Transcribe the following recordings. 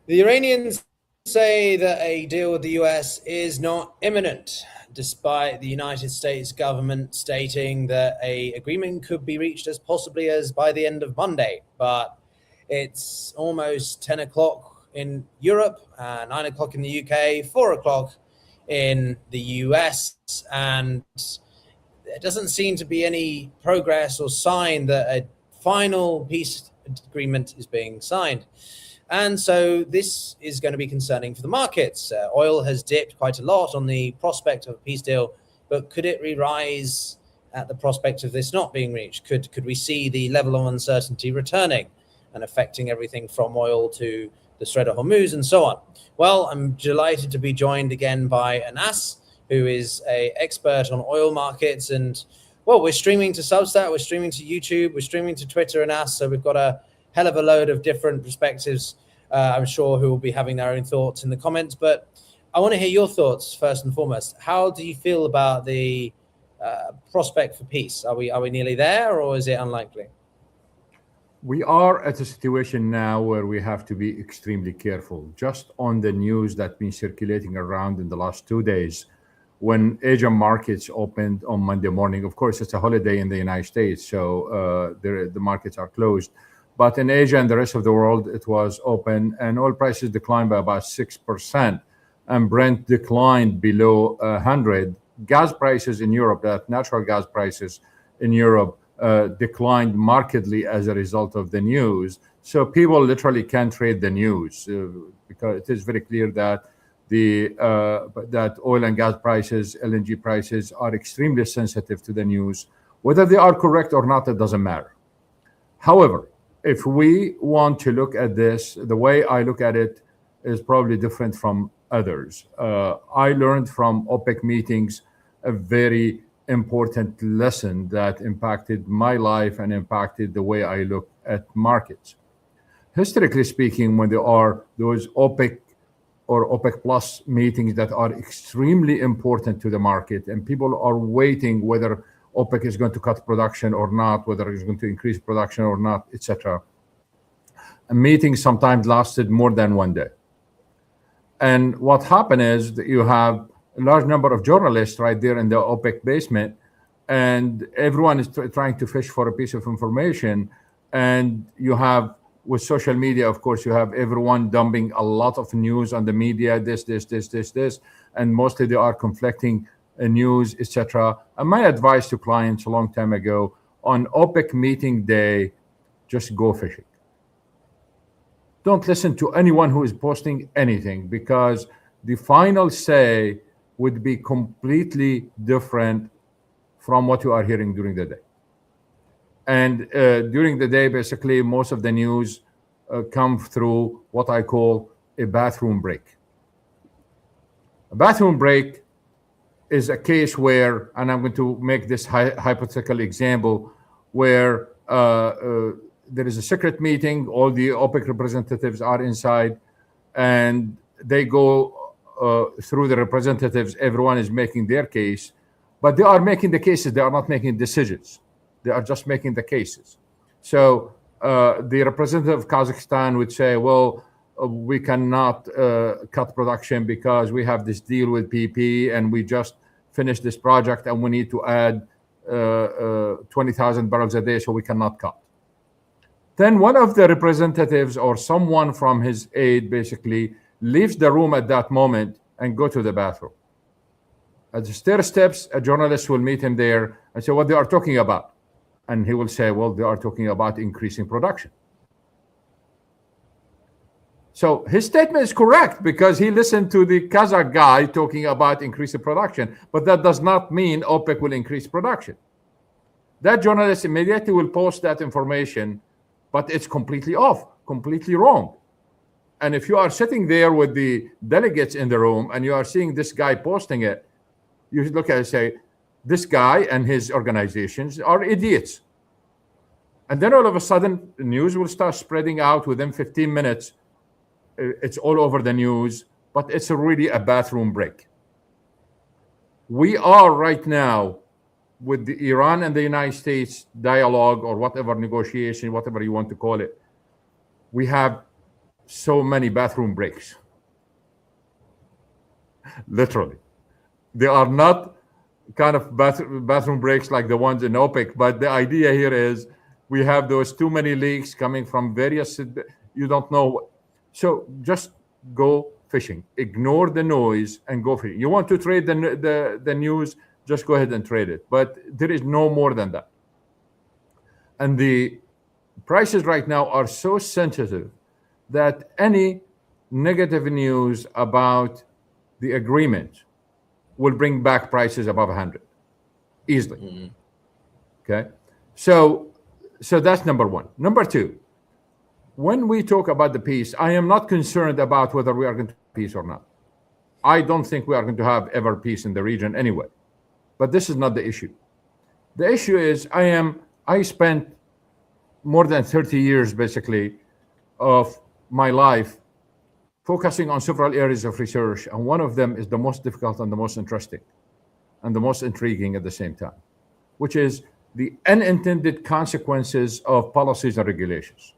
The Iranians say that a deal with the US is not imminent, despite the United States government stating that a agreement could be reached as possibly as by the end of Monday. But it's almost 10 o'clock in Europe, 9 o'clock in the UK, 4 o'clock in the US, and there doesn't seem to be any progress or sign that a final peace agreement is being signed. And so this is going to be concerning for the markets. Oil has dipped quite a lot on the prospect of a peace deal, but could it re-rise at the prospect of this not being reached? Could we see the level of uncertainty returning and affecting everything from oil to the Strait of Hormuz and so on? Well, I'm delighted to be joined again by Anas, who is an expert on oil markets. And well, we're streaming to Substack, we're streaming to YouTube, we're streaming to Twitter, Anas. So we've got a hell of a load of different perspectives, I'm sure, who will be having their own thoughts in the comments. But I want to hear your thoughts first and foremost. How do you feel about the prospect for peace? Are we nearly there, or is it unlikely? We are at a situation now where we have to be extremely careful. Just on the news that's been circulating around in the last 2 days, when Asian markets opened on Monday morning, of course, it's a holiday in the United States, so the markets are closed. But in Asia and the rest of the world, it was open, and oil prices declined by about 6%, and Brent declined below 100. Gas prices in Europe, that natural gas prices in Europe, declined markedly as a result of the news. So people literally can't trade the news because it is very clear that that oil and gas prices, LNG prices, are extremely sensitive to the news. Whether they are correct or not, it doesn't matter. However, if we want to look at this, the way I look at it is probably different from others. I learned from OPEC meetings a very important lesson that impacted my life and impacted the way I look at markets. Historically speaking, when there are those OPEC or OPEC plus meetings that are extremely important to the market, and people are waiting whether OPEC is going to cut production or not, whether it's going to increase production or not, etc. A meeting sometimes lasted more than one day. And what happened is that you have a large number of journalists right there in the OPEC basement, and everyone is trying to fish for a piece of information. And you have, with social media, of course, you have everyone dumping a lot of news on the media, this, and mostly they are conflicting news, etc. And my advice to clients a long time ago, on OPEC meeting day, just go fishing. Don't listen to anyone who is posting anything, because the final say would be completely different from what you are hearing during the day. And during the day, basically, most of the news come through what I call a bathroom break. A bathroom break is a case where, and I'm going to make this hypothetical example, where there is a secret meeting, all the OPEC representatives are inside, and they go through the representatives, everyone is making their case, but they are making the cases, they are not making decisions. They are just making the cases. So the representative of Kazakhstan would say, well, we cannot cut production because we have this deal with BP and we just finished this project and we need to add 20,000 barrels a day, so we cannot cut. Then one of the representatives or someone from his aide basically leaves the room at that moment and go to the bathroom. At the stair steps, a journalist will meet him there and say what they are talking about. And he will say, well, they are talking about increasing production. So his statement is correct because he listened to the Kazakh guy talking about increasing production, but that does not mean OPEC will increase production. That journalist immediately will post that information, but it's completely off, completely wrong. And if you are sitting there with the delegates in the room and you are seeing this guy posting it, you look at it and say, this guy and his organizations are idiots. And then all of a sudden, the news will start spreading out within 15 minutes. It's all over the news, but it's really a bathroom break. We are right now with the Iran and the United States dialogue or whatever negotiation, whatever you want to call it. We have so many bathroom breaks. Literally. They are not kind of bathroom breaks like the ones in OPEC, but the idea here is we have those too many leaks coming from various, you don't know. So just go fishing. Ignore the noise and go fishing. You want to trade the news, just go ahead and trade it. But there is no more than that. And the prices right now are so sensitive that any negative news about the agreement will bring back prices above 100 easily. Mm-hmm. Okay, so that's number one. Number two, when we talk about the peace, I am not concerned about whether we are going to have peace or not. I don't think we are going to have ever peace in the region anyway. But this is not the issue. The issue is I spent more than 30 years basically of my life focusing on several areas of research, and one of them is the most difficult and the most interesting and the most intriguing at the same time, which is the unintended consequences of policies and regulations.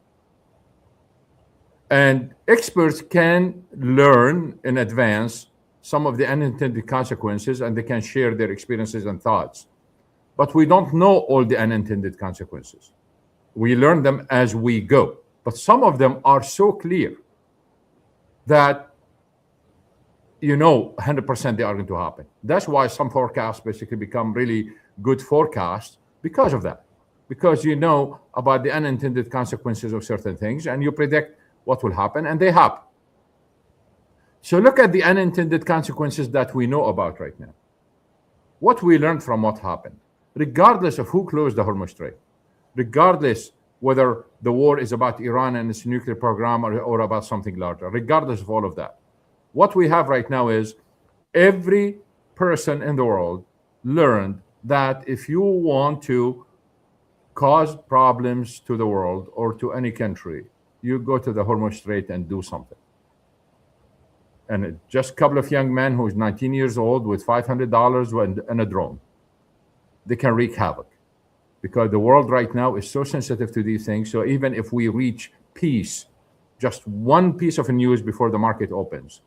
And experts can learn in advance some of the unintended consequences, and they can share their experiences and thoughts. But we don't know all the unintended consequences. We learn them as we go. But some of them are so clear that 100% they are going to happen. That's why some forecasts basically become really good forecasts because of that. Because you know about the unintended consequences of certain things and you predict what will happen, and they happen. So look at the unintended consequences that we know about right now. What we learned from what happened, regardless of who closed the Hormuz Strait, regardless whether the war is about Iran and its nuclear program or about something larger, regardless of all of that. What we have right now is every person in the world learned that if you want to cause problems to the world or to any country, you go to the Hormuz Strait and do something. And just a couple of young men who's 19 years old with $500 and a drone, they can wreak havoc. Because the world right now is so sensitive to these things. So even if we reach peace, just one piece of news before the market opens,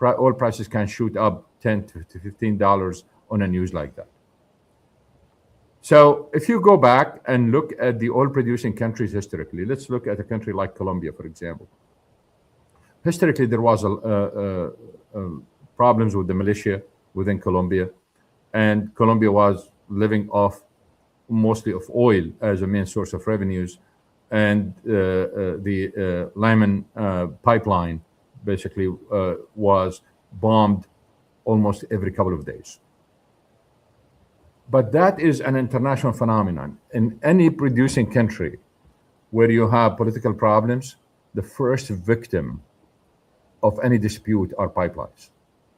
oil prices can shoot up $10 to $15 on a news like that. So if you go back and look at the oil-producing countries historically, let's look at a country like Colombia, for example. Historically, there was problems with the militia within Colombia, and Colombia was living off mostly of oil as a main source of revenues, and the Limon pipeline basically was bombed almost every couple of days. But that is an international phenomenon. In any producing country where you have political problems, the first victim of any dispute are pipelines.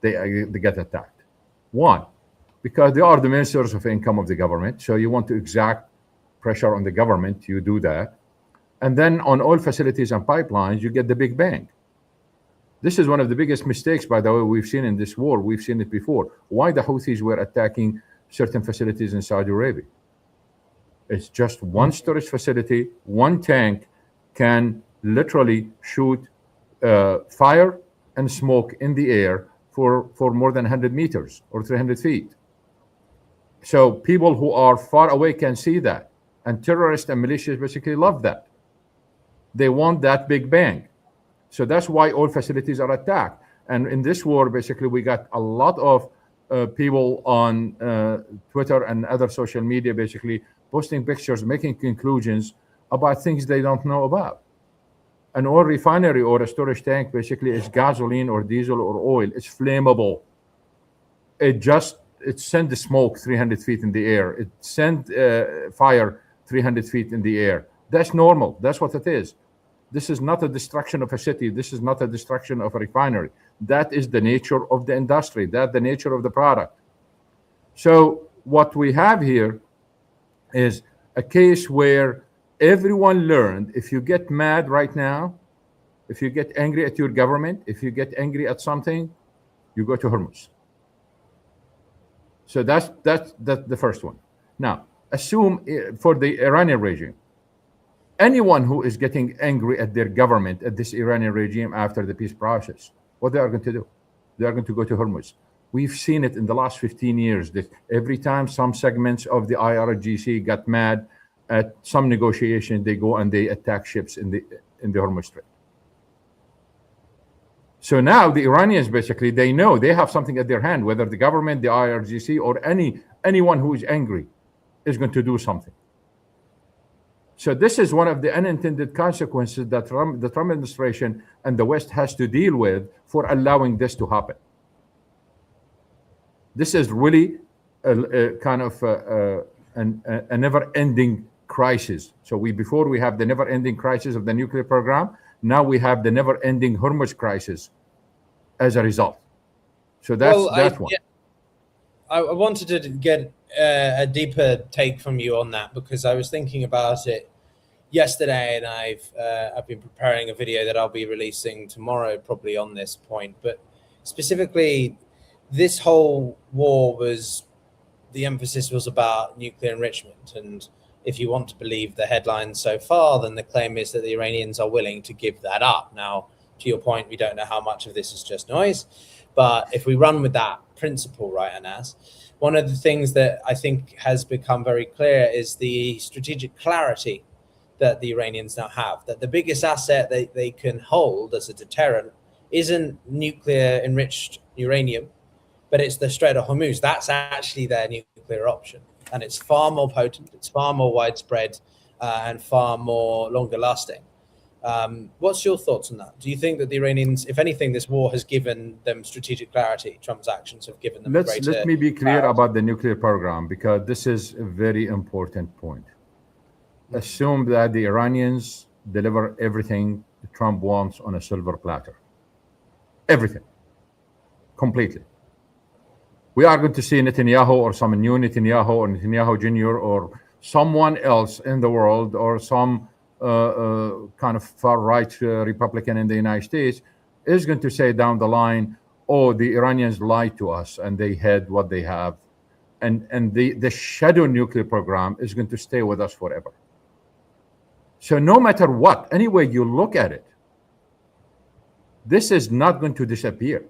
They get attacked. Why? Because they are the main source of income of the government. So you want to exact pressure on the government, you do that. And then on oil facilities and pipelines, you get the big bang. This is one of the biggest mistakes, by the way, we've seen in this war. We've seen it before. Why the Houthis were attacking certain facilities in Saudi Arabia. It's just one storage facility, one tank can literally shoot fire and smoke in the air for more than 100 meters or 300 feet. So people who are far away can see that. And terrorists and militias basically love that. They want that big bang. So that's why all facilities are attacked. And in this war, basically, we got a lot of people on Twitter and other social media basically posting pictures, making conclusions about things they don't know about. An oil refinery or a storage tank basically is gasoline or diesel or oil. It's flammable. It sends smoke 300 feet in the air. It sends fire 300 feet in the air. That's normal. That's what it is. This is not a destruction of a city. This is not a destruction of a refinery. That is the nature of the industry. That's the nature of the product. So what we have here is a case where everyone learned, if you get mad right now, if you get angry at your government, if you get angry at something, you go to Hormuz. So that's the first one. Now, assume for the Iranian regime, anyone who is getting angry at their government, at this Iranian regime after the peace process, what they are going to do? They are going to go to Hormuz. We've seen it in the last 15 years that every time some segments of the IRGC got mad at some negotiation, they go and they attack ships in the Hormuz Strait. So now the Iranians basically, they know they have something at their hand, whether the government, the IRGC, or anyone who is angry is going to do something. So this is one of the unintended consequences that the Trump administration and the West has to deal with for allowing this to happen. This is really a kind of a never-ending crisis. So before we have the never-ending crisis of the nuclear program, now we have the never-ending Hormuz crisis as a result. So that's one. Yeah, I wanted to get a deeper take from you on that, because I was thinking about it yesterday, and I've been preparing a video that I'll be releasing tomorrow, probably on this point. But specifically, this whole war the emphasis was about nuclear enrichment, and if you want to believe the headlines so far, then the claim is that the Iranians are willing to give that up. Now, to your point, we don't know how much of this is just noise, but if we run with that principle, right, Anas, one of the things that I think has become very clear is the strategic clarity that the Iranians now have, that the biggest asset they can hold as a deterrent isn't nuclear enriched uranium, but it's the Strait of Hormuz. That's actually their nuclear option. And it's far more potent, it's far more widespread, and far more longer lasting. What's your thoughts on that? Do you think that the Iranians, if anything, this war has given them strategic clarity? Trump's actions have given them greater Let me be clear clarity about the nuclear program, because this is a very important point. Assume that the Iranians deliver everything Trump wants on a silver platter. Everything. Completely. We are going to see Netanyahu or some new Netanyahu or Netanyahu Jr. or someone else in the world, or some kind of far-right Republican in the United States is going to say down the line, oh, the Iranians lied to us and they had what they have. And the shadow nuclear program is going to stay with us forever. So no matter what, any way you look at it, this is not going to disappear.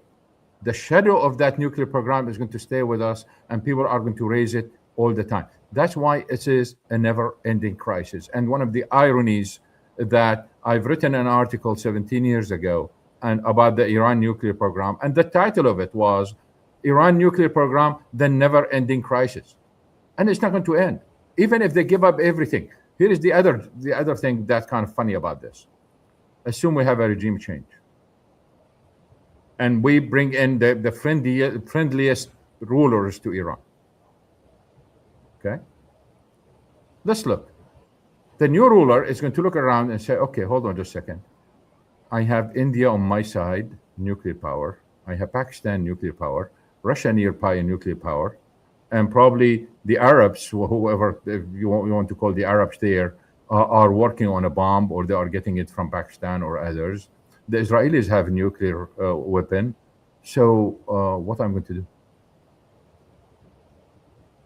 The shadow of that nuclear program is going to stay with us, and people are going to raise it all the time. That's why it is a never-ending crisis. And one of the ironies that I've written an article 17 years ago and about the Iran nuclear program, and the title of it was Iran Nuclear Program, the Never-Ending Crisis. And it's not going to end, even if they give up everything. Here is the other thing that's kind of funny about this. Assume we have a regime change, and we bring in the friendliest rulers to Iran. Okay? Let's look. The new ruler is going to look around and say, okay, hold on just a second. I have India on my side, nuclear power. I have Pakistan, nuclear power. Russia nearby, nuclear power. And probably the Arabs, whoever you want to call the Arabs there, are working on a bomb, or they are getting it from Pakistan or others. The Israelis have a nuclear weapon. So what I'm going to do?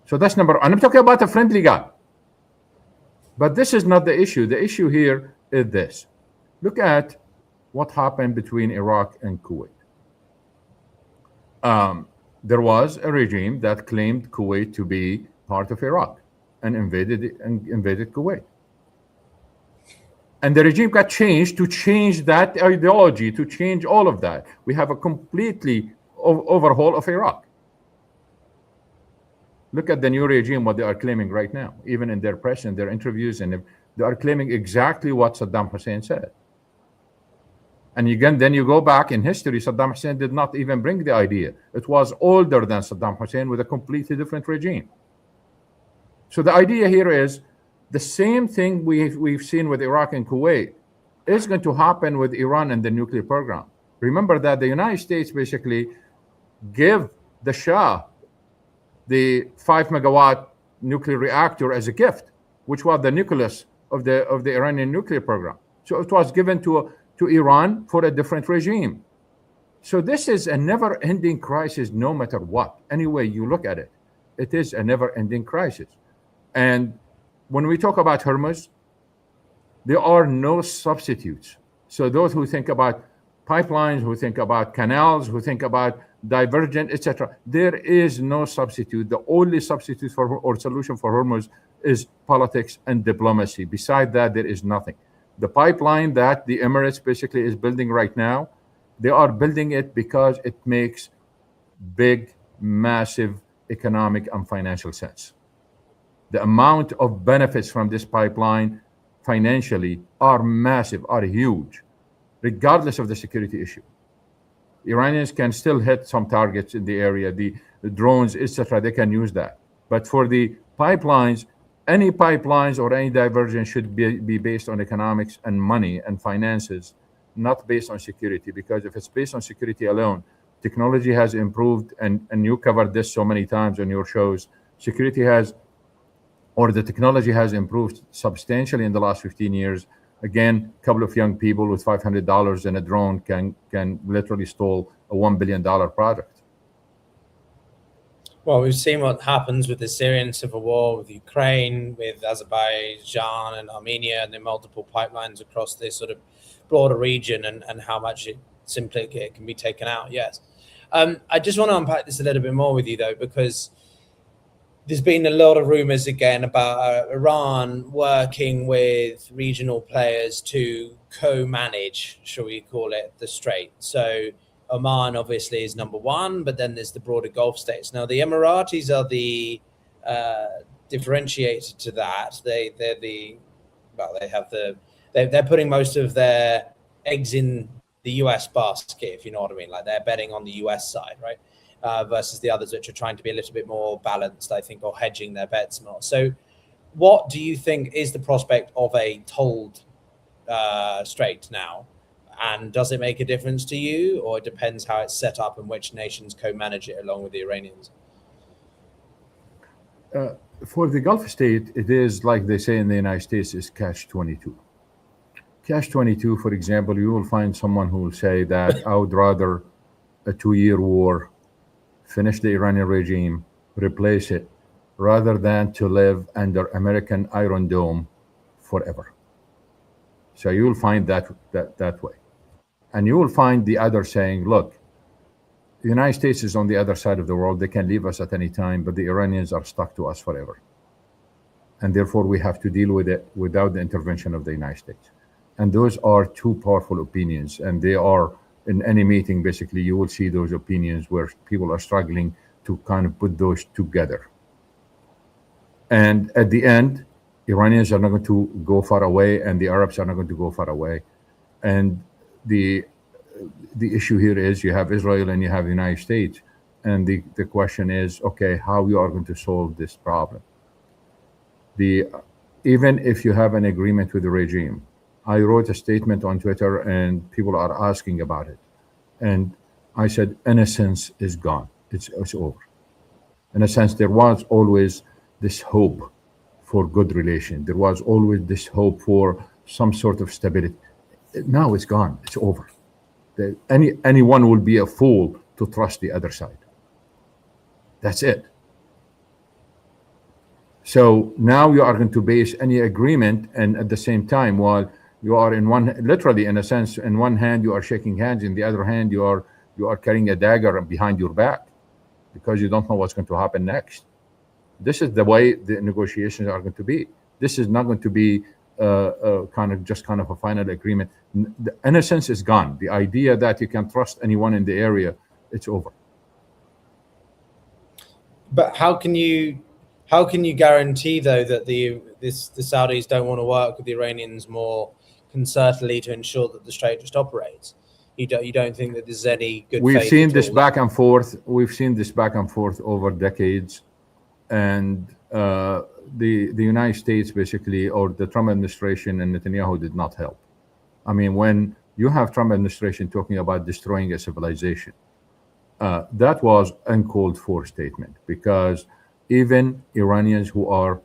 So that's number one. And I'm talking about a friendly guy. But this is not the issue. The issue here is this. Look at what happened between Iraq and Kuwait. There was a regime that claimed Kuwait to be part of Iraq and invaded Kuwait. And the regime got changed to change that ideology, to change all of that. We have a completely overhaul of Iraq. Look at the new regime, what they are claiming right now, even in their press and their interviews, and they are claiming exactly what Saddam Hussein said. And again, then you go back in history, Saddam Hussein did not even bring the idea. It was older than Saddam Hussein with a completely different regime. So the idea here is the same thing we've seen with Iraq and Kuwait is going to happen with Iran and the nuclear program. Remember that the United States basically gave the Shah the 5 megawatt nuclear reactor as a gift, which was the nucleus of the Iranian nuclear program. So it was given to Iran for a different regime. So this is a never-ending crisis, no matter what. Any way you look at it, it is a never-ending crisis. And when we talk about Hormuz, There are no substitutes. So those who think about pipelines, who think about canals, who think about divergent, etc., there is no substitute. The only substitute for or solution for Hormuz is politics and diplomacy. Beside that, there is nothing. The pipeline that the Emirates basically is building right now, they are building it because it makes big, massive economic and financial sense. The amount of benefits from this pipeline financially are massive, are huge, regardless of the security issue. Iranians can still hit some targets in the area, the drones, etc. They can use that. But for the pipelines, any pipelines or any diversion should be based on economics and money and finances, not based on security. Because if it's based on security alone, technology has improved, and you covered this so many times on your shows. Security has, or the technology has improved substantially in the last 15 years. Again, a couple of young people with $500 in a drone can literally stall a $1 billion project. Well, we've seen what happens with the Syrian civil war, with Ukraine, with Azerbaijan and Armenia, and the multiple pipelines across this sort of broader region, and how much it can be taken out. Yes. I just want to unpack this a little bit more with you, though, because there's been a lot of rumors again about Iran working with regional players to co-manage, shall we call it, the Strait. So Oman obviously is number one, but then there's the broader Gulf states. Now the Emiratis are the differentiated to that. They're putting most of their eggs in the US basket, if you know what I mean. Like they're betting on the US side, right? Versus the others, which are trying to be a little bit more balanced, I think, or hedging their bets more. So what do you think is the prospect of a tolled strait now? And does it make a difference to you, or it depends how it's set up and which nations co-manage it along with the Iranians? For the Gulf state, it is like they say in the United States, is catch-22. Catch-22, for example, you will find someone who will say that I would rather a 2-year war, finish the Iranian regime, replace it, rather than to live under American Iron Dome forever. So you will find that way. And you will find the other saying, look, the United States is on the other side of the world. They can leave us at any time, but the Iranians are stuck to us forever. And therefore, we have to deal with it without the intervention of the United States. And those are two powerful opinions. And they are, in any meeting, basically, you will see those opinions where people are struggling to kind of put those together. And at the end, Iranians are not going to go far away, and the Arabs are not going to go far away. And the issue here is you have Israel and you have the United States. And the question is, okay, how you are going to solve this problem? Even if you have an agreement with the regime, I wrote a statement on Twitter and people are asking about it. And I said, innocence is gone. It's over. In a sense, there was always this hope for good relation. There was always this hope for some sort of stability. Now it's gone. It's over. Anyone will be a fool to trust the other side. That's it. So now you are going to base any agreement, and at the same time, while you are literally in a sense, in one hand you are shaking hands, in the other hand you are carrying a dagger behind your back because you don't know what's going to happen next. This is the way the negotiations are going to be. This is not going to be kind of a final agreement. The innocence is gone. The idea that you can trust anyone in the area, it's over. But how can you guarantee though that the Saudis don't want to work with the Iranians more concertedly to ensure that the strait just operates? You don't think that there's any good? We've seen this back and forth. We've seen this back and forth over decades, and the United States basically, or the Trump administration and Netanyahu, did not help. I mean, when you have Trump administration talking about destroying a civilization, that was uncalled for statement, because even Iranians who are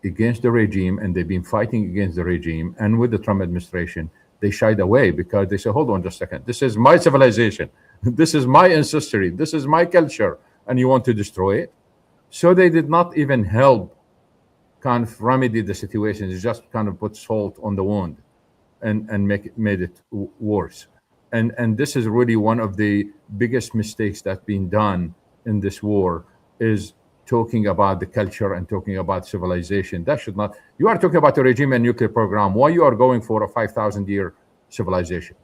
against the regime, and they've been fighting against the regime and with the Trump administration, they shied away because they said, hold on just a second, this is my civilization, this is my ancestry, this is my culture, and you want to destroy it? So they did not even help kind of remedy the situation. They just kind of put salt on the wound. and made it worse. And this is really one of the biggest mistakes that's been done in this war, is talking about the culture and talking about civilization. That should not. You are talking about a regime and nuclear program. Why you are going for a 5,000-year civilization?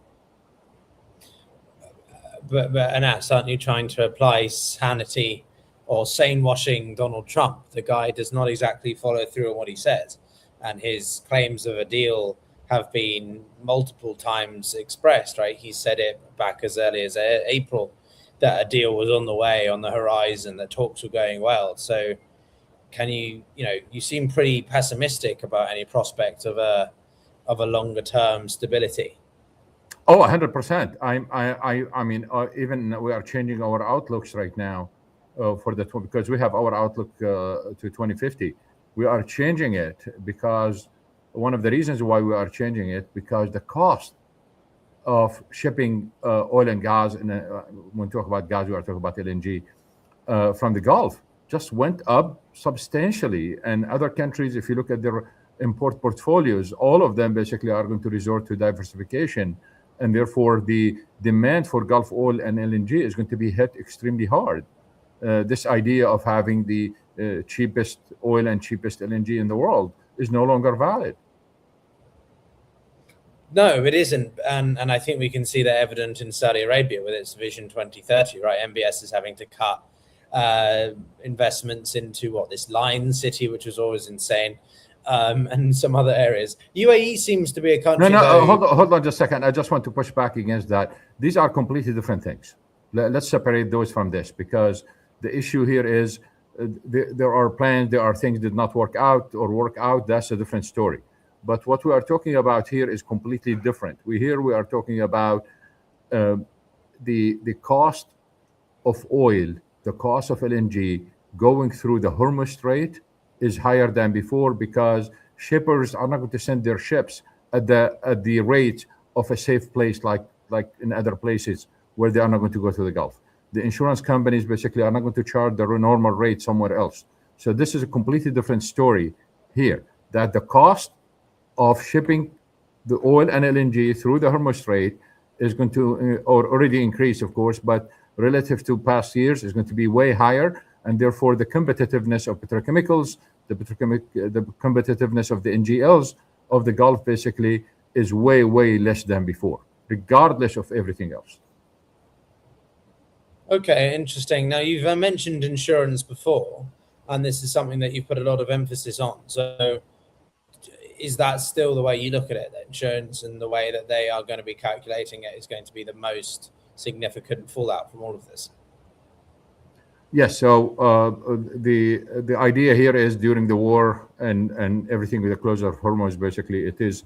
But Anas, aren't you trying to apply sanity or sane washing Donald Trump? The guy does not exactly follow through on what he says, and his claims of a deal have been multiple times expressed, right? He said it back as early as April that a deal was on the way, on the horizon, that talks were going well. So can you seem pretty pessimistic about any prospect of a longer term stability. Oh, 100%. I mean, even we are changing our outlooks right now because we have our outlook to 2050. We are changing it because one of the reasons why we are changing it, because the cost of shipping oil and gas, and when we talk about gas, we are talking about LNG from the Gulf, just went up substantially. And other countries, if you look at their import portfolios, all of them basically are going to resort to diversification. And therefore, the demand for Gulf oil and LNG is going to be hit extremely hard. This idea of having the cheapest oil and cheapest LNG in the world is no longer valid. No, it isn't. And I think we can see that evident in Saudi Arabia with its Vision 2030, right? MBS is having to cut investments into this Line City, which was always insane, and some other areas. UAE seems to be a country. Hold on just a second. I just want to push back against that. These are completely different things. Let's separate those from this, because the issue here is there are plans, there are things that did not work out or work out. That's a different story. But what we are talking about here is completely different. We are talking about the cost of oil, the cost of LNG going through the HORMUZ Strait is higher than before, because shippers are not going to send their ships at the rate of a safe place like in other places where they are not going to go to the Gulf. The insurance companies basically are not going to charge the normal rate somewhere else. So this is a completely different story here, that the cost of shipping the oil and LNG through the HORMUZ Strait is going to, or already increase, of course, but relative to past years is going to be way higher. And therefore, the competitiveness of petrochemicals, the competitiveness of the NGLs of the Gulf basically is way, way less than before, regardless of everything else. Okay, interesting. Now, you've mentioned insurance before, and this is something that you've put a lot of emphasis on. So is that still the way you look at it, that insurance and the way that they are going to be calculating it is going to be the most significant fallout from all of this? Yes. So the idea here is during the war and everything with the closure of HORMUZ, basically it is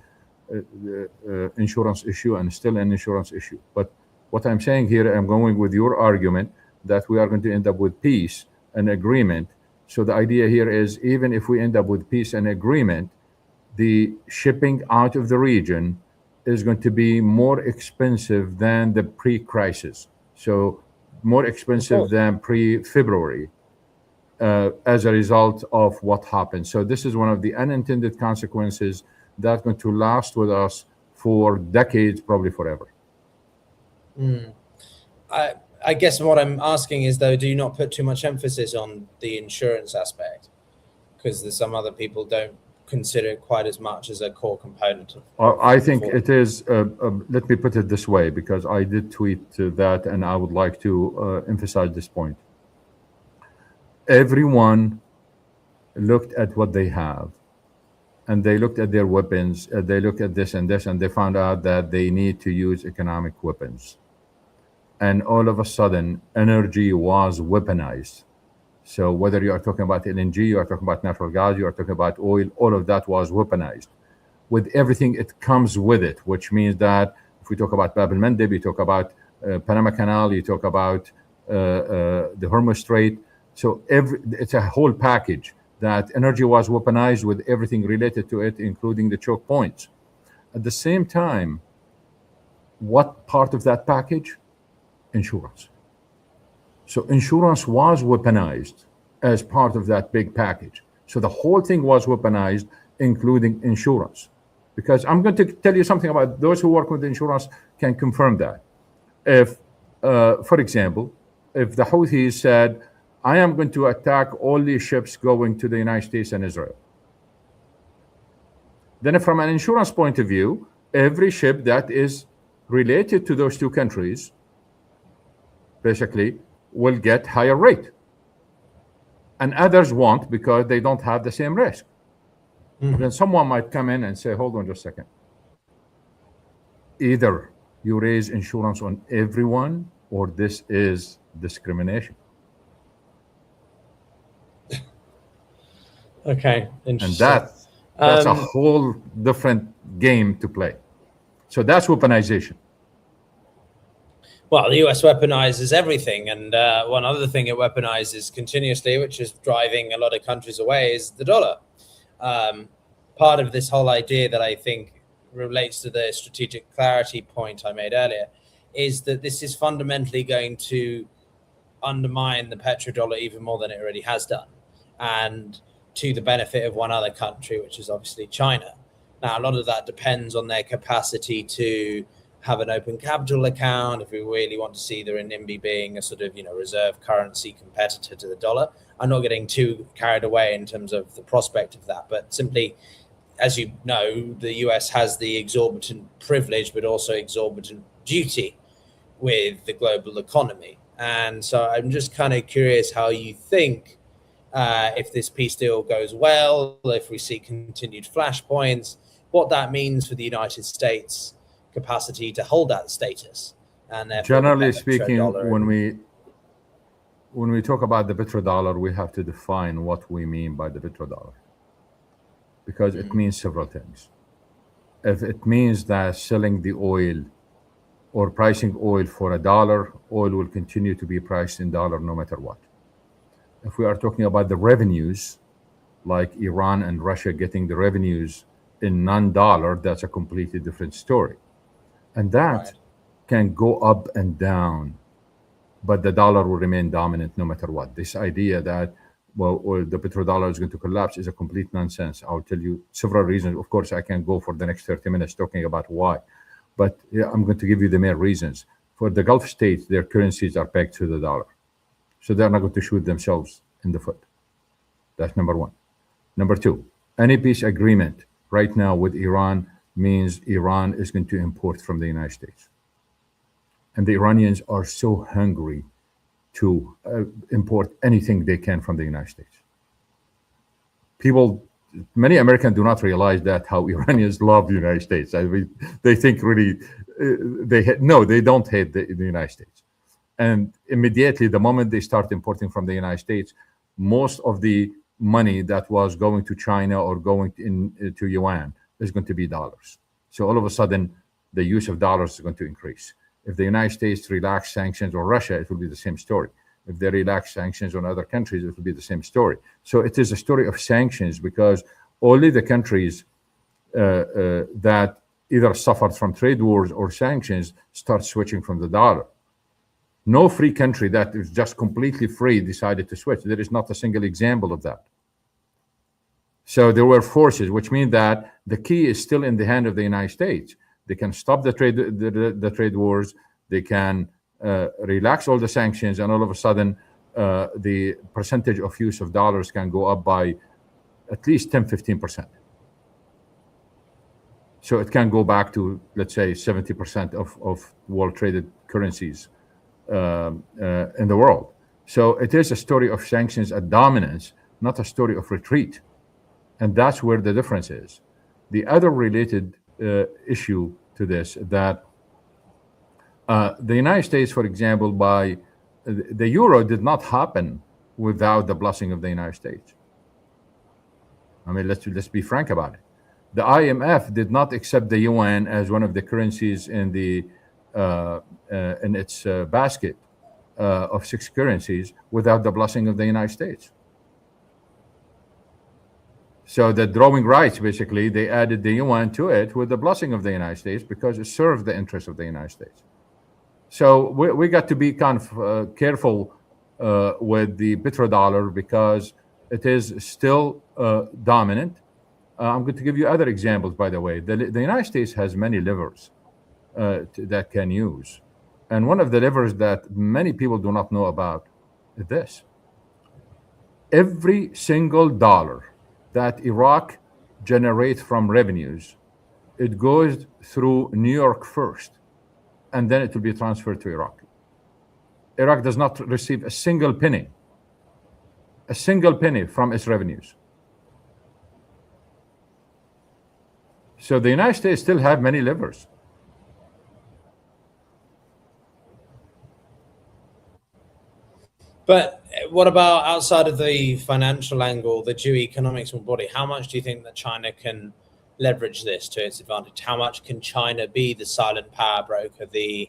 the insurance issue and still an insurance issue. But what I'm saying here, I'm going with your argument that we are going to end up with peace and agreement. So the idea here is, even if we end up with peace and agreement, the shipping out of the region is going to be more expensive than the pre-crisis. So more expensive than pre-February as a result of what happened. So this is one of the unintended consequences that's going to last with us for decades, probably forever. I guess what I'm asking is, though, do you not put too much emphasis on the insurance aspect? Because there's some other people don't consider it quite as much as a core component of I think it is. Let me put it this way, because I did tweet that, and I would like to emphasize this point. Everyone looked at what they have, and they looked at their weapons, they looked at this and this, and they found out that they need to use economic weapons. And all of a sudden, energy was weaponized. So whether you are talking about LNG, you are talking about natural gas, you are talking about oil, all of that was weaponized with everything it comes with it, which means that if we talk about Bab el-Mandeb, you talk about Panama Canal, you talk about the HORMUZ Strait. So it's a whole package that energy was weaponized with everything related to it, including the choke points. At the same time, what part of that package? Insurance. So insurance was weaponized as part of that big package. So the whole thing was weaponized, including insurance, Because I'm going to tell you something about those who work with insurance can confirm that. If, for example, if the Houthis said, I am going to attack all these ships going to the United States and Israel, then from an insurance point of view, every ship that is related to those two countries basically will get higher rate. And others won't because they don't have the same risk. Then someone might come in and say, hold on just a second. Either you raise insurance on everyone or this is discrimination. Okay, interesting. And that's a whole different game to play. So that's weaponization. Well, the US weaponizes everything. And one other thing it weaponizes continuously, which is driving a lot of countries away, is the dollar. Part of this whole idea that I think relates to the strategic clarity point I made earlier is that this is fundamentally going to undermine the petrodollar even more than it already has done, and to the benefit of one other country, which is obviously China. Now, a lot of that depends on their capacity to have an open capital account. If we really want to see the renminbi being a sort of, reserve currency competitor to the dollar, I'm not getting too carried away in terms of the prospect of that, but simply, as you know, the US has the exorbitant privilege, but also exorbitant duty with the global economy. And so I'm just kind of curious how you think, if this peace deal goes well, if we see continued flashpoints, what that means for the United States capacity to hold that status. And generally speaking, when we talk about the petrodollar, we have to define what we mean by the petrodollar, because it means several things. If it means that selling the oil or pricing oil for $1, oil will continue to be priced in dollar no matter what. If we are talking about the revenues, like Iran and Russia getting the revenues in non-dollar, that's a completely different story. And that can go up and down, but the dollar will remain dominant no matter what. This idea that, the petrodollar is going to collapse is a complete nonsense. I'll tell you several reasons. Of course, I can go for the next 30 minutes talking about why, but I'm going to give you the main reasons. For the Gulf states, their currencies are pegged to the dollar. So they're not going to shoot themselves in the foot. That's number one. Number two, any peace agreement right now with Iran means Iran is going to import from the United States. And the Iranians are so hungry to import anything they can from the United States. Many Americans do not realize that how Iranians love the United States. I mean, they think really, they don't hate the United States. And immediately, the moment they start importing from the United States, most of the money that was going to China or going to yuan is going to be dollars. So all of a sudden, the use of dollars is going to increase. If the United States relax sanctions on Russia, it will be the same story. If they relax sanctions on other countries, it will be the same story. So it is a story of sanctions, because only the countries that either suffered from trade wars or sanctions start switching from the dollar. No free country that is just completely free decided to switch. There is not a single example of that. So there were forces, which means that the key is still in the hand of the United States. They can stop the trade wars. They can relax all the sanctions, and all of a sudden, the percentage of use of dollars can go up by at least 10-15%. So it can go back to, let's say, 70% of world traded currencies in the world. So it is a story of sanctions and dominance, not a story of retreat. And that's where the difference is. The other related issue to this, that the United States, for example, by the euro did not happen without the blessing of the United States. I mean, let's be frank about it. The IMF did not accept the yuan as one of the currencies in its basket of 6 currencies without the blessing of the United States. So the drawing rights, basically, they added the yuan to it with the blessing of the United States because it served the interests of the United States. So we got to be kind of careful with the petrodollar because it is still dominant. I'm going to give you other examples, by the way. The United States has many levers that can use. And one of the levers that many people do not know about is this. Every single dollar that Iraq generates from revenues, it goes through New York first, and then it will be transferred to Iraq. Iraq does not receive a single penny from its revenues. So the United States still have many levers. But what about outside of the financial angle, the geoeconomics more broadly? How much do you think that China can leverage this to its advantage? How much can China be the silent power broker, the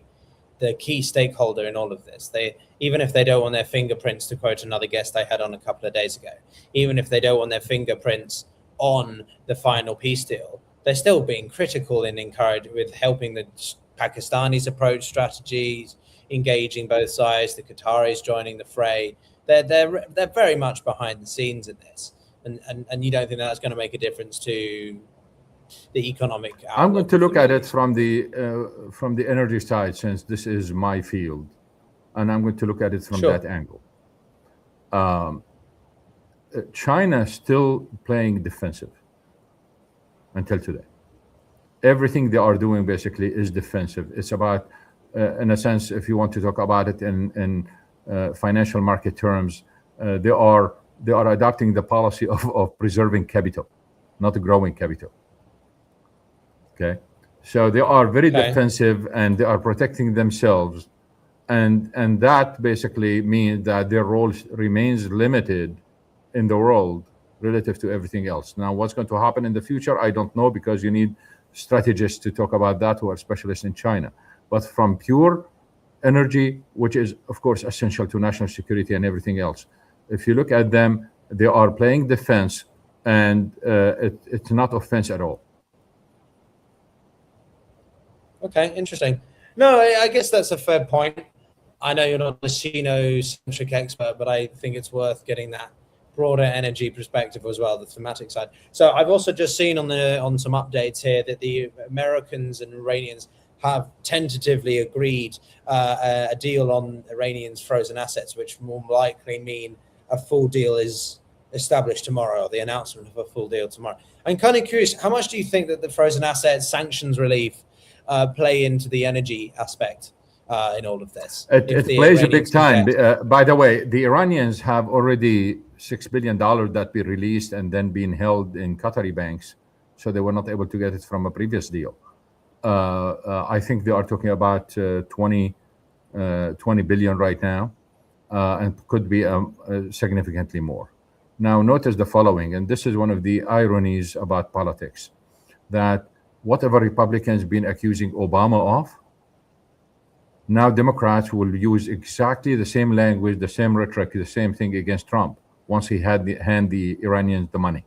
key stakeholder in all of this? They, even if they don't want their fingerprints, to quote another guest I had on a couple of days ago, even if they don't want their fingerprints on the final peace deal, they're still being critical and encouraged with helping the Pakistanis approach strategies, engaging both sides, the Qataris joining the fray. They're very much behind the scenes in this, and you don't think that's going to make a difference to the economic outlook? I'm going to look at it from the energy side, since this is my field, and I'm going to look at it from that angle. China is still playing defensive until today. Everything they are doing basically is defensive. It's about, in a sense, if you want to talk about it in financial market terms, they are adopting the policy of preserving capital, not growing capital. Okay, so they are very defensive, and they are protecting themselves, and that basically means that their role remains limited in the world relative to everything else. Now, what's going to happen in the future, I don't know, because you need strategists to talk about that who are specialists in China. But from pure energy, which is, of course, essential to national security and everything else, if you look at them, they are playing defense, and it's not offense at all. Okay, interesting. No, I guess that's a fair point. I know you're not a Sino-centric expert, but I think it's worth getting that broader energy perspective as well, the thematic side. So I've also just seen on some updates here that the Americans and Iranians have tentatively agreed a deal on Iranians' frozen assets, which more likely mean a full deal is established tomorrow, or the announcement of a full deal tomorrow. I'm kind of curious, how much do you think that the frozen assets sanctions relief play into the energy aspect in all of this? It plays a big time. By the way, the Iranians have already $6 billion that be released and then being held in Qatari banks, so they were not able to get it from a previous deal. I think they are talking about 20 billion right now, and could be significantly more. Now, notice the following, and this is one of the ironies about politics, that whatever Republicans been accusing Obama of, now Democrats will use exactly the same language, the same rhetoric, the same thing against Trump once he had hand the Iranians the money.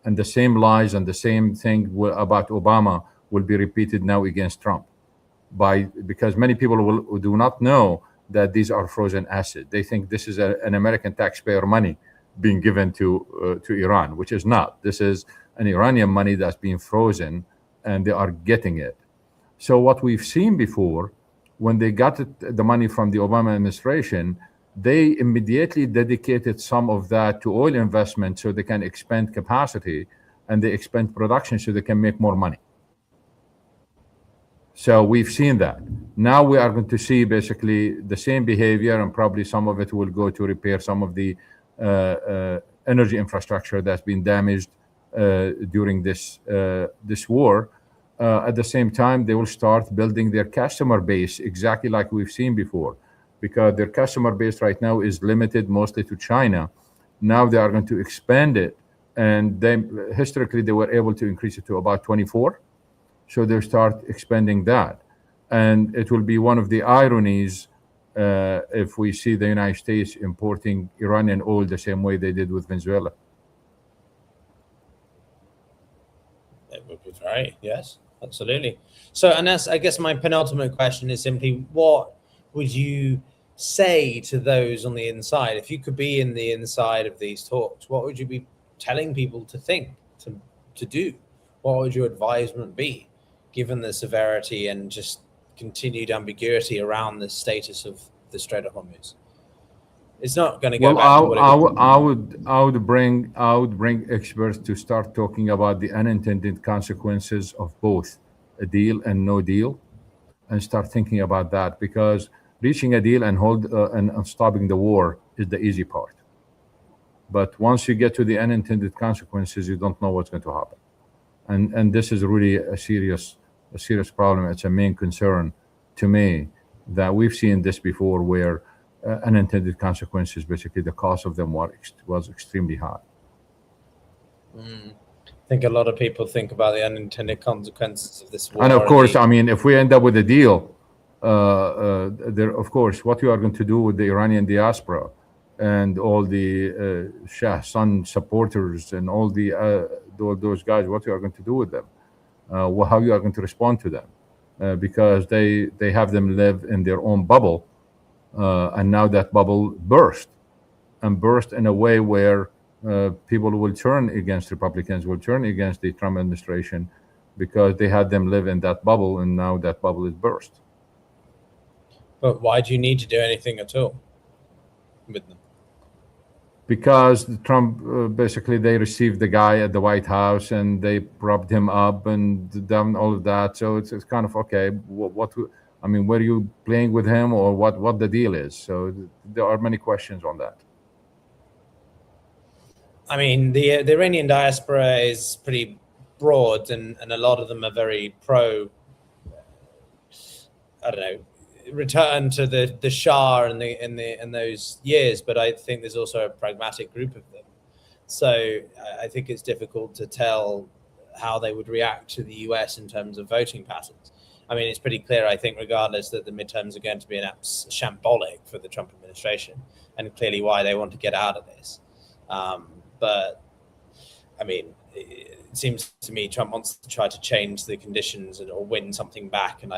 And the same lies and the same thing about Obama will be repeated now against Trump, because many people do not know that these are frozen assets. They think this is an American taxpayer money being given to Iran, which is not. This is an Iranian money that's being frozen, and they are getting it. So what we've seen before, when they got the money from the Obama administration, they immediately dedicated some of that to oil investment so they can expand capacity, and they expand production so they can make more money. So we've seen that. Now we are going to see basically the same behavior, and probably some of it will go to repair some of the energy infrastructure that's been damaged during this war. At the same time, they will start building their customer base exactly like we've seen before, because their customer base right now is limited mostly to China. Now they are going to expand it, and historically they were able to increase it to about 24. So they'll start expanding that. And it will be one of the ironies if we see the United States importing Iranian oil the same way they did with Venezuela. It would be very, yes, absolutely. So, and that's, I guess my penultimate question is simply, what would you say to those on the inside? If you could be in the inside of these talks, what would you be telling people to think, to do? What would your advisement be, given the severity and just continued ambiguity around the status of the Strait of Hormuz? It's not going to go Well, back to what it was. I would bring experts to start talking about the unintended consequences of both a deal and no deal, and start thinking about that, because reaching a deal and and stopping the war is the easy part. But once you get to the unintended consequences, you don't know what's going to happen, and this is really a serious problem. It's a main concern to me that we've seen this before, where unintended consequences, basically the cost of them was extremely high. I think a lot of people think about the unintended consequences of this war. And of course, I mean, if we end up with a deal, there, of course, what you are going to do with the Iranian diaspora and all the Shah Sun supporters and all those guys, what you are going to do with them, how you are going to respond to them, because they have them live in their own bubble, and now that bubble burst in a way where people will turn against Republicans, will turn against the Trump administration, because they had them live in that bubble, and now that bubble is burst. But why do you need to do anything at all with them? Because Trump, basically, they received the guy at the White House and they propped him up and done all of that. So it's kind of, okay, I mean, were you playing with him, or what the deal is? So there are many questions on that. I mean, the Iranian diaspora is pretty broad, and a lot of them are very pro, I don't know, return to the Shah in those years. But I think there's also a pragmatic group of them. So I think it's difficult to tell how they would react to the US in terms of voting patterns. I mean, it's pretty clear, I think, regardless, that the midterms are going to be shambolic for the Trump administration, and clearly why they want to get out of this. But I mean, it seems to me Trump wants to try to change the conditions or win something back. And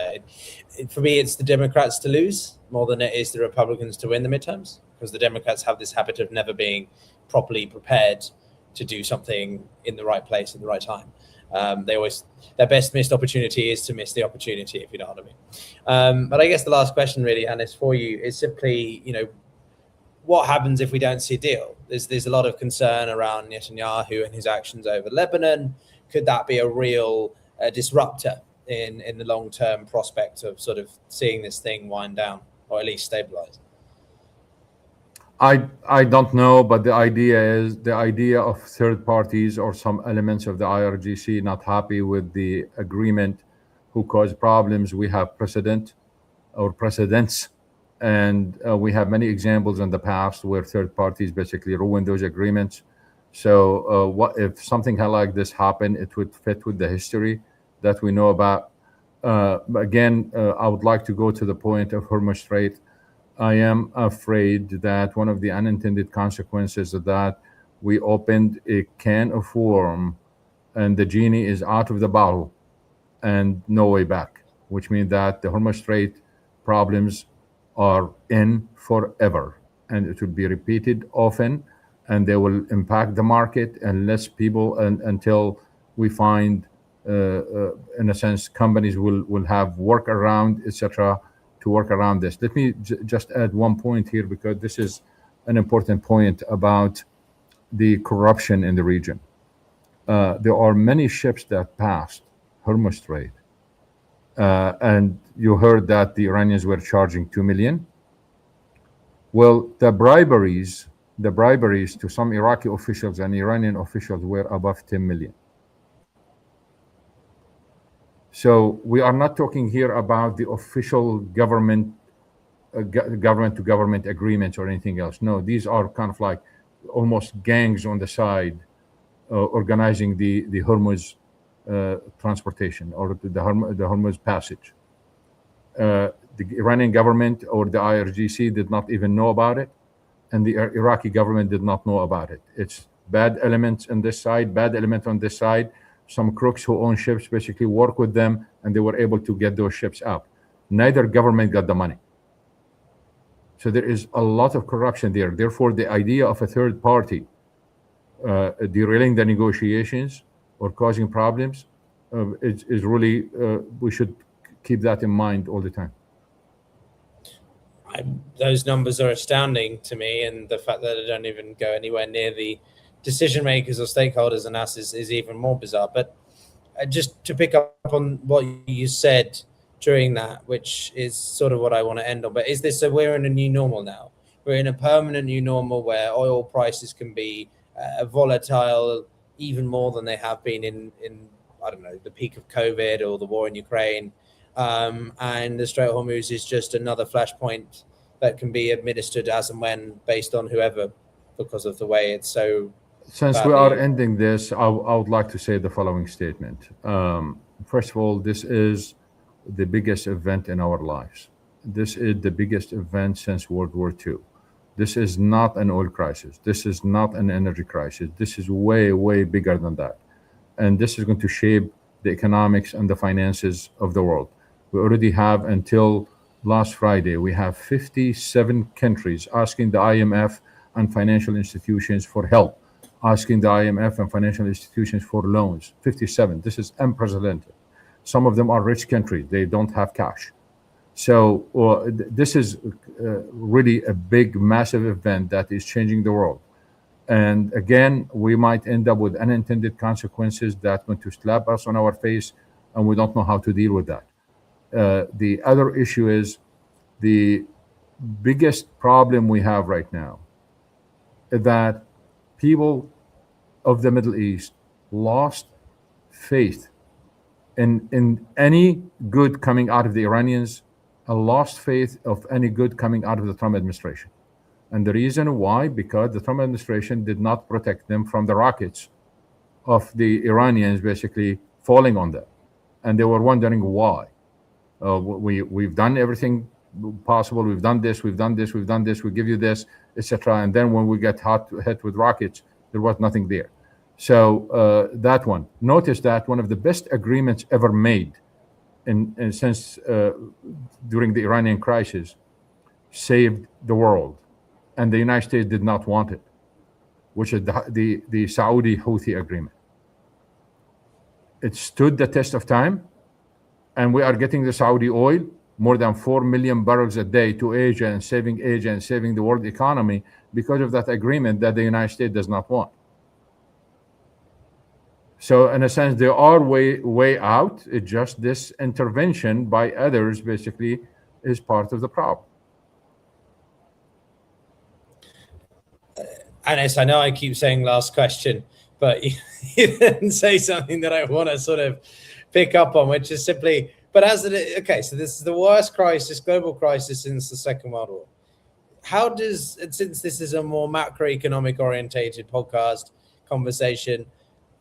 for me, it's the Democrats to lose more than it is the Republicans to win the midterms, because the Democrats have this habit of never being properly prepared to do something in the right place at the right time. Their best missed opportunity is to miss the opportunity, if you know what I mean. But I guess the last question really, Hannes, for you is simply, what happens if we don't see a deal? There's a lot of concern around Netanyahu and his actions over Lebanon. Could that be a real disruptor in the long-term prospect of sort of seeing this thing wind down, or at least stabilize? I don't know, but the idea of third parties or some elements of the IRGC not happy with the agreement who cause problems. We have precedents, and we have many examples in the past where third parties basically ruin those agreements. So what if something like this happened? It would fit with the history that we know about. Again, I would like to go to the point of Hormuz Strait. I am afraid that one of the unintended consequences of that, we opened a can of worm and the genie is out of the bottle and no way back, which means that the Hormuz Strait problems are in forever, and it will be repeated often, and they will impact the market unless people, until we find, in a sense, companies will have workaround, etc., to work around this. Let me just add one point here, because this is an important point about the corruption in the region. There are many ships that passed Hormuz Strait, and you heard that the Iranians were charging $2 million. Well, the briberies to some Iraqi officials and Iranian officials were above 10 million. So we are not talking here about the official government to government agreements or anything else. No, these are kind of like almost gangs on the side organizing the Hormuz transportation, or the Hormuz passage. The Iranian government or the IRGC did not even know about it, and the Iraqi government did not know about it. It's bad elements on this side, bad element on this side. Some crooks who own ships basically work with them, and they were able to get those ships out. Neither government got the money. So there is a lot of corruption there. Therefore, the idea of a third party derailing the negotiations or causing problems, is really, we should keep that in mind all the time. Those numbers are astounding to me, and the fact that they don't even go anywhere near the decision makers or stakeholders and us is even more bizarre. But just to pick up on what you said during that, which is sort of what I want to end on, but is this, so we're in a new normal now? We're in a permanent new normal where oil prices can be volatile even more than they have been in I don't know, the peak of COVID or the war in Ukraine. And the Strait of Hormuz is just another flashpoint that can be administered as and when based on whoever, because of the way it's so. Since we are ending this, I would like to say the following statement. First of all, this is the biggest event in our lives. This is the biggest event since World War II. This is not an oil crisis. This is not an energy crisis. This is way, way bigger than that. And this is going to shape the economics and the finances of the world. We already have, until last Friday, we have 57 countries asking the IMF and financial institutions for help, asking the IMF and financial institutions for loans. 57. This is unprecedented. Some of them are rich countries. They don't have cash. So this is really a big, massive event that is changing the world. And again, we might end up with unintended consequences that going to slap us on our face, and we don't know how to deal with that. The other issue is the biggest problem we have right now is that people of the Middle East lost faith in any good coming out of the Iranians, and lost faith of any good coming out of the Trump administration. And the reason why, because the Trump administration did not protect them from the rockets of the Iranians basically falling on them. And they were wondering why. We've done everything possible. We've done this, we've done this, we've done this, we give you this, etc. And then when we get hit with rockets, there was nothing there. So that one. Notice that one of the best agreements ever made since during the Iranian crisis saved the world. And the United States did not want it, which is the Saudi Houthi agreement. It stood the test of time, and we are getting the Saudi oil, more than 4 million barrels a day, to Asia and saving the world economy because of that agreement that the United States does not want. So in a sense, they are way out. It's just this intervention by others basically is part of the problem. Anis, I know I keep saying last question, but you then say something that I want to sort of pick up on, which is simply, but okay, so this is the worst crisis, global crisis since the Second World War. Since this is a more macroeconomic orientated podcast conversation,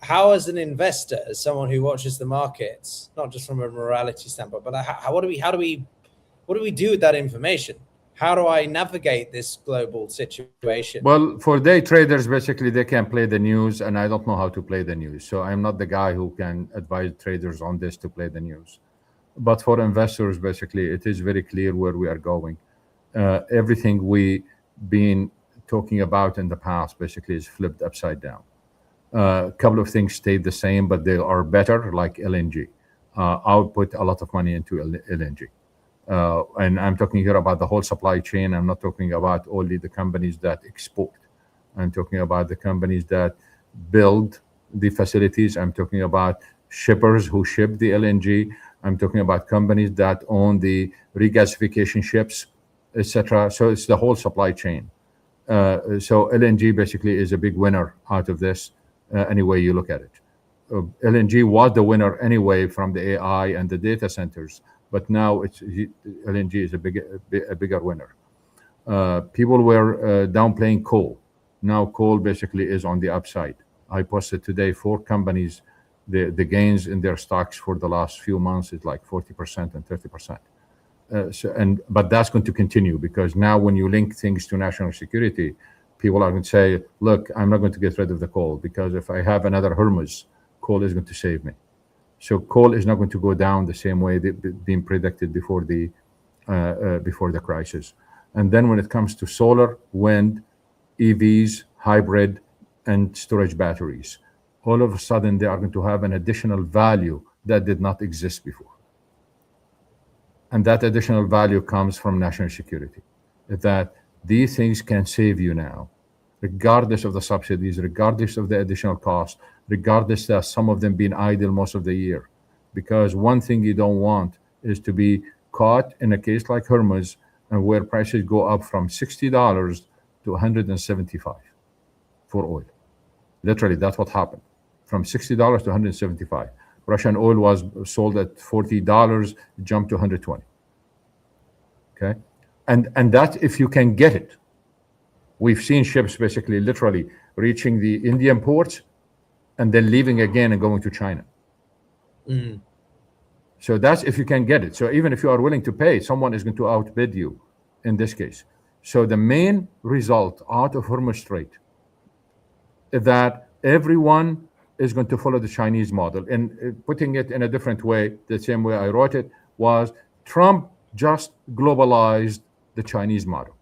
how as an investor, as someone who watches the markets, not just from a morality standpoint, but what do we do with that information? How do I navigate this global situation? Well, for day traders, basically, they can play the news, and I don't know how to play the news. So I'm not the guy who can advise traders on this to play the news. But for investors, basically, it is very clear where we are going. Everything we've been talking about in the past basically is flipped upside down. A couple of things stayed the same, but they are better, like LNG. I'll put a lot of money into LNG. And I'm talking here about the whole supply chain. I'm not talking about only the companies that export. I'm talking about the companies that build the facilities. I'm talking about shippers who ship the LNG. I'm talking about companies that own the regasification ships, etc. So it's the whole supply chain. So LNG basically is a big winner out of this, any way you look at it. LNG was the winner anyway from the AI and the data centers. But now LNG is a bigger winner. People were downplaying coal. Now coal basically is on the upside. I posted today 4 companies. The gains in their stocks for the last few months is like 40% and 30%. But that's going to continue, because now when you link things to national security, people are going to say, look, I'm not going to get rid of the coal, because if I have another HORMUZ, coal is going to save me. So coal is not going to go down the same way that being predicted before the crisis. And then when it comes to solar, wind, EVs, hybrid, and storage batteries, all of a sudden they are going to have an additional value that did not exist before. And that additional value comes from national security, that these things can save you now, regardless of the subsidies, regardless of the additional cost, regardless that some of them being idle most of the year. Because one thing you don't want is to be caught in a case like HORMUZ, and where prices go up from $60 to $175 for oil. Literally, that's what happened. From $60 to $175. Russian oil was sold at $40, jumped to $120. Okay, and that's if you can get it. We've seen ships basically literally reaching the Indian ports and then leaving again and going to China. So that's if you can get it. So even if you are willing to pay, someone is going to outbid you in this case. So the main result out of Hormuz Strait is that everyone is going to follow the Chinese model. And putting it in a different way, the same way I wrote it, was Trump just globalized the Chinese model.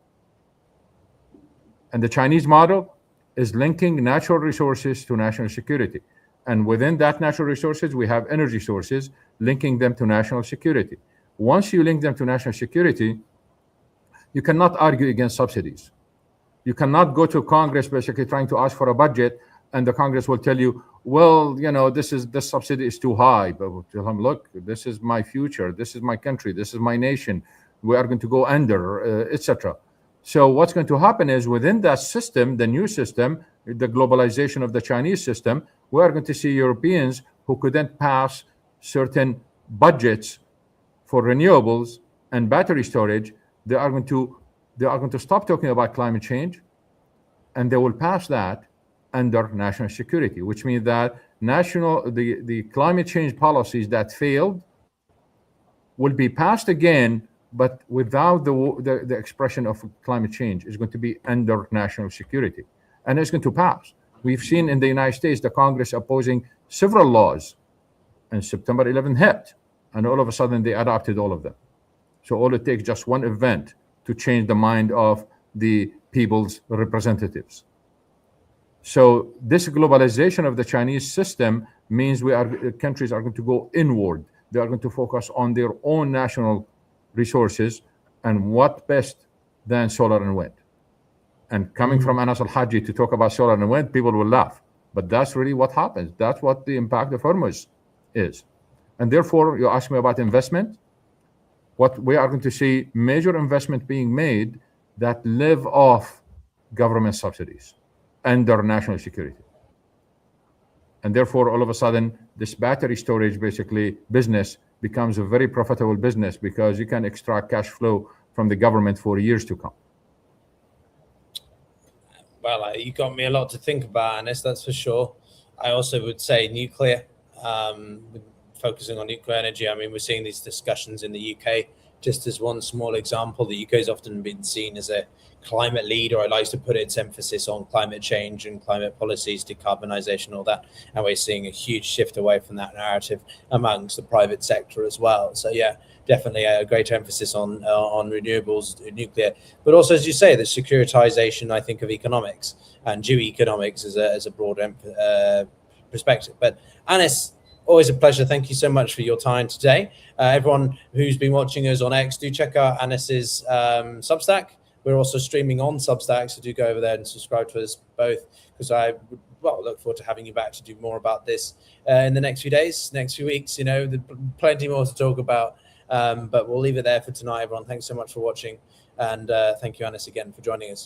And the Chinese model is linking natural resources to national security. And within that natural resources, we have energy sources, linking them to national security. Once you link them to national security, you cannot argue against subsidies. You cannot go to Congress basically trying to ask for a budget, and the Congress will tell you, well, you know, this subsidy is too high. But we'll tell them, look, this is my future, this is my country, this is my nation. We are going to go under, etc. So what's going to happen is within that system, the new system, the globalization of the Chinese system, we are going to see Europeans who couldn't pass certain budgets for renewables and battery storage. They are going to stop talking about climate change, and they will pass that under national security, which means that the climate change policies that failed will be passed again, but without the expression of climate change. Is going to be under national security, and it's going to pass. We've seen in the United States the Congress opposing several laws, and September 11 hit, and all of a sudden they adopted all of them. So all it takes just one event to change the mind of the people's representatives. So this globalization of the Chinese system means countries are going to go inward. They are going to focus on their own national resources, and what best than solar and wind. And coming from Anas Alhajji to talk about solar and wind, people will laugh. But that's really what happens. That's what the impact of HORMUZ is. And therefore, you ask me about investment. What we are going to see major investment being made that live off government subsidies under national security. And therefore, all of a sudden, this battery storage basically business becomes a very profitable business because you can extract cash flow from the government for years to come. Well, you got me a lot to think about, Anis, that's for sure. I also would say nuclear, focusing on nuclear energy. I mean, we're seeing these discussions in the UK. Just as one small example, the UK has often been seen as a climate leader. I like to put its emphasis on climate change and climate policies, decarbonisation, all that. And we're seeing a huge shift away from that narrative amongst the private sector as well. So yeah, definitely a great emphasis on renewables, nuclear, but also, as you say, the securitization, I think, of economics and geoeconomics as a broad perspective. But Anis, always a pleasure. Thank you so much for your time today. Everyone who's been watching us on X, do check out Anis's Substack. We're also streaming on Substack, so do go over there and subscribe to us both, because I would look forward to having you back to do more about this in the next few days, next few weeks. You know, there's plenty more to talk about, but we'll leave it there for tonight, everyone. Thanks so much for watching, and thank you, Anis, again for joining us.